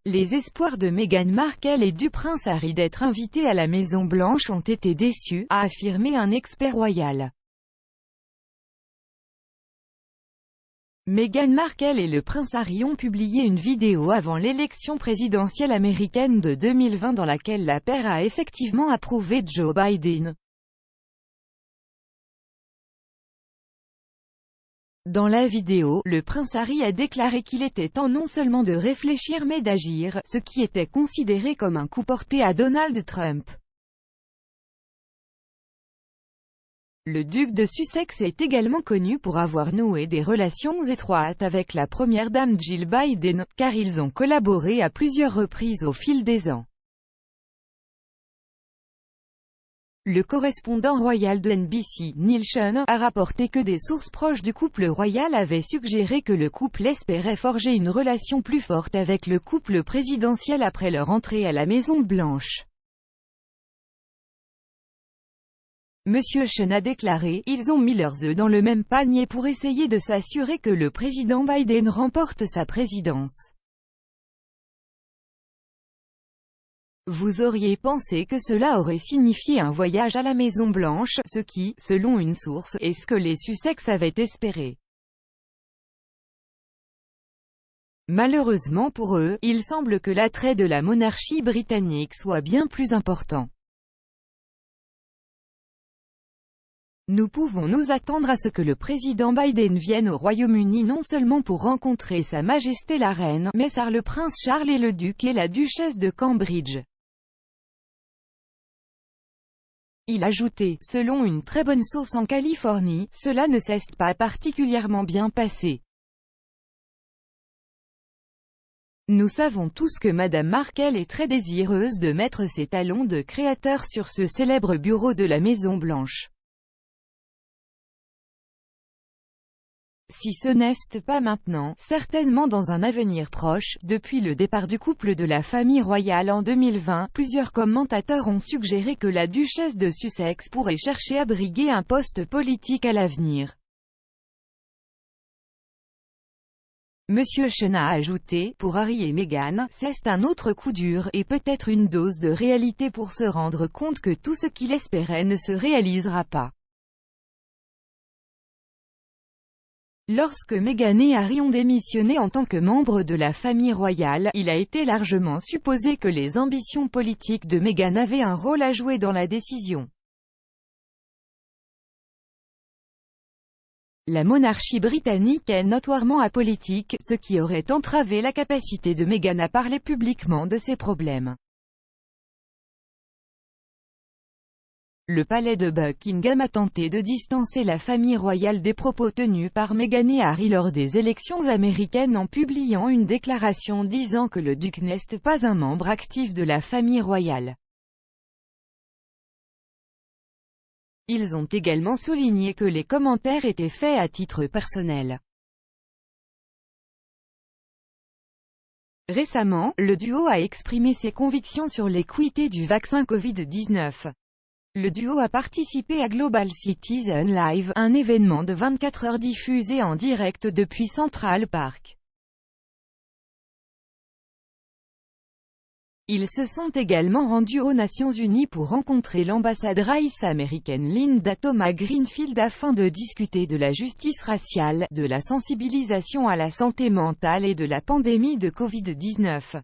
Les espoirs de Meghan Markle et du prince Harry d'être invités à la Maison-Blanche ont été déçus, a affirmé un expert royal. Meghan Markle et le prince Harry ont publié une vidéo avant l'élection présidentielle américaine de 2020 dans laquelle la paire a effectivement approuvé Joe Biden. Dans la vidéo, le prince Harry a déclaré qu'il était temps non seulement de réfléchir mais d'agir, ce qui était considéré comme un coup porté à Donald Trump. Le duc de Sussex est également connu pour avoir noué des relations étroites avec la première dame Jill Biden, car ils ont collaboré à plusieurs reprises au fil des ans. Le correspondant royal de NBC, Neil Schon, a rapporté que des sources proches du couple royal avaient suggéré que le couple espérait forger une relation plus forte avec le couple présidentiel après leur entrée à la Maison-Blanche. Monsieur Schon a déclaré « Ils ont mis leurs œufs dans le même panier pour essayer de s'assurer que le président Biden remporte sa présidence. » Vous auriez pensé que cela aurait signifié un voyage à la Maison-Blanche, ce qui, selon une source, est ce que les Sussex avaient espéré. Malheureusement pour eux, il semble que l'attrait de la monarchie britannique soit bien plus important. Nous pouvons nous attendre à ce que le président Biden vienne au Royaume-Uni non seulement pour rencontrer Sa Majesté la Reine, mais aussi le prince Charles et le duc et la duchesse de Cambridge. Il a ajouté, selon une très bonne source en Californie, cela ne s'est pas particulièrement bien passé. Nous savons tous que Madame Markle est très désireuse de mettre ses talons de créateur sur ce célèbre bureau de la Maison-Blanche. Si ce n'est pas maintenant, certainement dans un avenir proche. Depuis le départ du couple de la famille royale en 2020, plusieurs commentateurs ont suggéré que la duchesse de Sussex pourrait chercher à briguer un poste politique à l'avenir. Monsieur Schon a ajouté, pour Harry et Meghan, c'est un autre coup dur, et peut-être une dose de réalité pour se rendre compte que tout ce qu'il espérait ne se réalisera pas. Lorsque Meghan et Harry ont démissionné en tant que membres de la famille royale, il a été largement supposé que les ambitions politiques de Meghan avaient un rôle à jouer dans la décision. La monarchie britannique est notoirement apolitique, ce qui aurait entravé la capacité de Meghan à parler publiquement de ses problèmes. Le palais de Buckingham a tenté de distancer la famille royale des propos tenus par Meghan et Harry lors des élections américaines en publiant une déclaration disant que le duc n'est pas un membre actif de la famille royale. Ils ont également souligné que les commentaires étaient faits à titre personnel. Récemment, le duo a exprimé ses convictions sur l'équité du vaccin Covid-19. Le duo a participé à Global Citizen Live, un événement de 24 heures diffusé en direct depuis Central Park. Ils se sont également rendus aux Nations Unies pour rencontrer l'ambassadrice américaine Linda Thomas-Greenfield afin de discuter de la justice raciale, de la sensibilisation à la santé mentale et de la pandémie de Covid-19.